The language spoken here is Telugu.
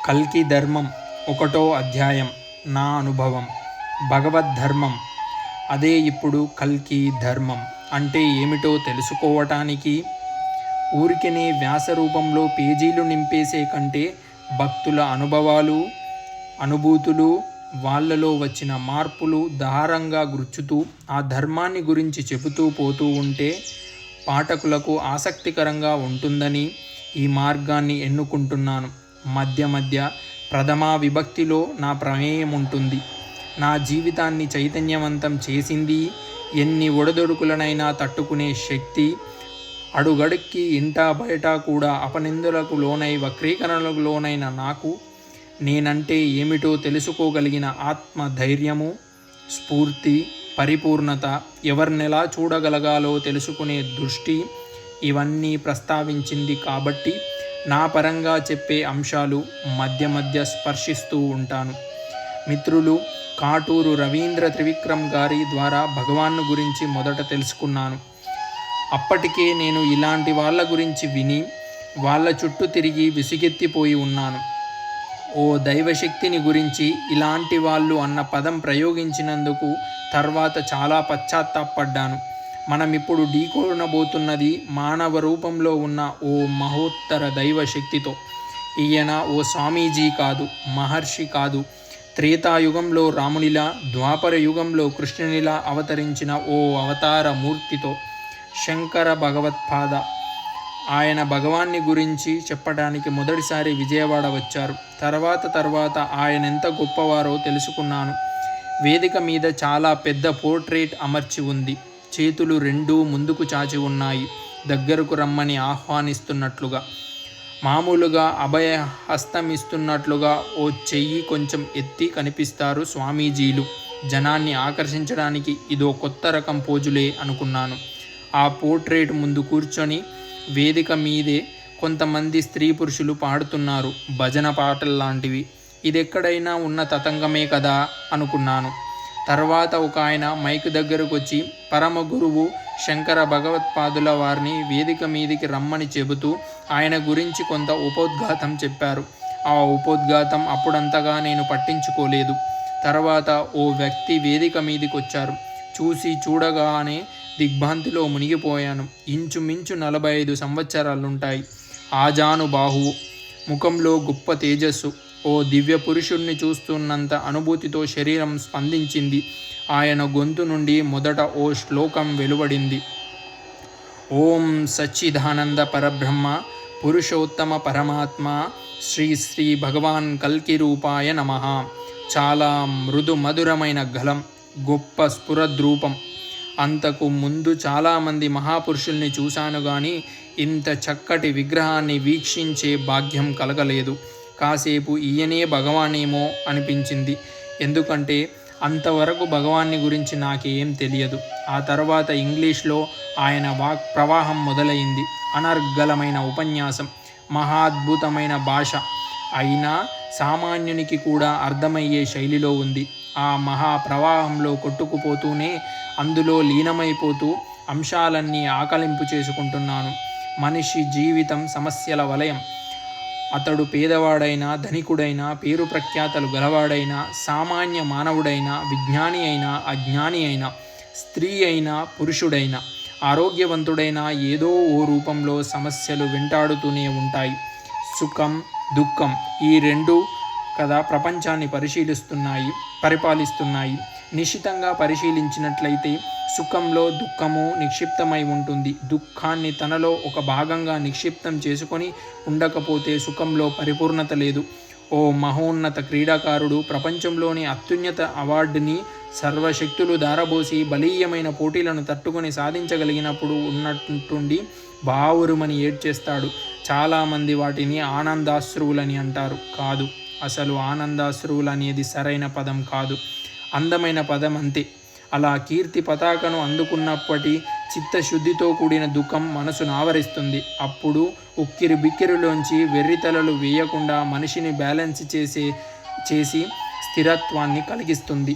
కల్కి ధర్మం 1వ అధ్యాయం. నా అనుభవం. భగవద్ధర్మం. అదే ఇప్పుడు కల్కి ధర్మం అంటే ఏమిటో తెలుసుకోవటానికి ఊరికనే వ్యాస రూపంలో పేజీలు నింపేసే కంటే భక్తుల అనుభవాలు, అనుభూతులు, వాళ్ళలో వచ్చిన మార్పులు దారంగా గుచ్చుతూ ఆ ధర్మాన్ని గురించి చెబుతూ పోతూ ఉంటే పాఠకులకు ఆసక్తికరంగా ఉంటుందని ఈ మార్గాన్ని ఎన్నుకుంటున్నాను. మధ్య మధ్య ప్రథమా విభక్తిలో నా ప్రమేయం ఉంటుంది. నా జీవితాన్ని చైతన్యవంతం చేసింది, ఎన్ని ఒడిదుడుకులనైనా తట్టుకునే శక్తి, అడుగడుక్కి ఇంటా బయట కూడా అపనిందలకు లోనై వక్రీకరణలకు లోనైన నాకు నేనంటే ఏమిటో తెలుసుకోగలిగిన ఆత్మధైర్యము, స్ఫూర్తి, పరిపూర్ణత, ఎవరినెలా చూడగలగాలో తెలుసుకునే దృష్టి, ఇవన్నీ ప్రస్తావించింది కాబట్టి నా పరంగా చెప్పే అంశాలు మధ్య మధ్య స్పర్శిస్తూ ఉంటాను. మిత్రులు కాటూరు రవీంద్ర త్రివిక్రమ్ గారి ద్వారా భగవాన్ను గురించి మొదట తెలుసుకున్నాను. అప్పటికే నేను ఇలాంటి వాళ్ళ గురించి విని వాళ్ళ చుట్టూ తిరిగి విసుగెత్తిపోయి ఉన్నాను. ఓ దైవశక్తిని గురించి ఇలాంటి వాళ్ళు అన్న పదం ప్రయోగించినందుకు తర్వాత చాలా పశ్చాత్తాపడ్డాను. మనమిప్పుడు ఢీకొనబోతున్నది మానవ రూపంలో ఉన్న ఓ మహోత్తర దైవశక్తితో. ఈయన ఓ స్వామీజీ కాదు, మహర్షి కాదు, త్రేతాయుగంలో రామునిలా, ద్వాపర యుగంలో కృష్ణునిలా అవతరించిన ఓ అవతార మూర్తితో, శంకర భగవత్పాద. ఆయన భగవాన్ని గురించి చెప్పడానికి మొదటిసారి విజయవాడ వచ్చారు. తర్వాత ఆయనెంత గొప్పవారో తెలుసుకున్నాను. వేదిక మీద చాలా పెద్ద పోర్ట్రేట్ అమర్చి ఉంది. చేతులు రెండూ ముందుకు చాచి ఉన్నాయి, దగ్గరకు రమ్మని ఆహ్వానిస్తున్నట్లుగా. మామూలుగా అభయహస్తమిస్తున్నట్లుగా ఓ చెయ్యి కొంచెం ఎత్తి కనిపిస్తారు స్వామీజీలు. జనాన్ని ఆకర్షించడానికి ఇదో కొత్త రకం పోజులే అనుకున్నాను. ఆ పోర్ట్రేట్ ముందు కూర్చొని వేదిక మీదే కొంతమంది స్త్రీ పురుషులు పాడుతున్నారు, భజన పాటల్లాంటివి. ఇదెక్కడైనా ఉన్న తతంగమే కదా అనుకున్నాను. తర్వాత ఒక ఆయన మైక్ దగ్గరకు వచ్చి పరమ గురువు శంకర భగవత్పాదుల వారిని వేదిక మీదికి రమ్మని చెబుతూ ఆయన గురించి కొంత ఉపోద్ఘాతం చెప్పారు. ఆ ఉపోద్ఘాతం అప్పుడంతగా నేను పట్టించుకోలేదు. తర్వాత ఓ వ్యక్తి వేదిక మీదికి వచ్చారు. చూడగానే దిగ్భ్రాంతిలో మునిగిపోయాను. ఇంచుమించు 45 సంవత్సరాలుంటాయి. ఆజానుబాహువు, ముఖంలో గొప్ప తేజస్సు. ఓ దివ్య పురుషుణ్ణి చూస్తున్నంత అనుభూతితో శరీరం స్పందించింది. ఆయన గొంతు నుండి మొదట ఓ శ్లోకం వెలువడింది. ఓం సచ్చిదానంద పరబ్రహ్మ పురుషోత్తమ పరమాత్మ శ్రీ శ్రీ భగవాన్ కల్కి రూపాయ నమః. చాలా మృదు మధురమైన గలం, గొప్ప స్ఫురద్రూపం. అంతకు ముందు చాలామంది మహాపురుషుల్ని చూశాను కానీ ఇంత చక్కటి విగ్రహాన్ని వీక్షించే భాగ్యం కలగలేదు. కాసేపు ఈయనే భగవానేమో అనిపించింది. ఎందుకంటే అంతవరకు భగవాన్ని గురించి నాకేం తెలియదు. ఆ తర్వాత ఇంగ్లీష్లో ఆయన వాక్ ప్రవాహం మొదలైంది. అనర్గళమైన ఉపన్యాసం, మహాద్భుతమైన భాష, అయినా సామాన్యునికి కూడా అర్థమయ్యే శైలిలో ఉంది. ఆ మహాప్రవాహంలో కొట్టుకుపోతూనే అందులో లీనమైపోతూ అంశాలన్నీ ఆకలింపు చేసుకుంటున్నాను. మనిషి జీవితం సమస్యల వలయం. అతడు పేదవాడైనా, ధనికుడైనా, పేరు ప్రఖ్యాతలు గలవాడైనా, సామాన్య మానవుడైనా, విజ్ఞాని అయినా, అజ్ఞాని అయినా, స్త్రీ అయినా, పురుషుడైనా, ఆరోగ్యవంతుడైనా ఏదో ఓ రూపంలో సమస్యలు వెంటాడుతూనే ఉంటాయి. సుఖం, దుఃఖం, ఈ రెండు కదా ప్రపంచాన్ని పరిపాలిస్తున్నాయి. నిశితంగా పరిశీలించినట్లయితే సుఖంలో దుఃఖము నిక్షిప్తమై ఉంటుంది. దుఃఖాన్ని తనలో ఒక భాగంగా నిక్షిప్తం చేసుకొని ఉండకపోతే సుఖంలో పరిపూర్ణత లేదు. ఓ మహోన్నత క్రీడాకారుడు ప్రపంచంలోని అత్యున్నత అవార్డుని సర్వశక్తులు దారబోసి బలీయమైన పోటీలను తట్టుకొని సాధించగలిగినప్పుడు ఉన్నట్టుండి బావురుమని ఏడ్చేస్తాడు. చాలామంది వాటిని ఆనందాశ్రువులని అంటారు. కాదు, అసలు ఆనందాశ్రువులు అనేది సరైన పదం కాదు, అందమైన పదం అంతే. అలా కీర్తి పతాకను అందుకున్నప్పటి చిత్తశుద్ధితో కూడిన దుఃఖం మనసును ఆవరిస్తుంది. అప్పుడు ఉక్కిరి బిక్కిరిలోంచి వెర్రితలలు వేయకుండా మనిషిని బ్యాలెన్స్ చేసి స్థిరత్వాన్ని కలిగిస్తుంది.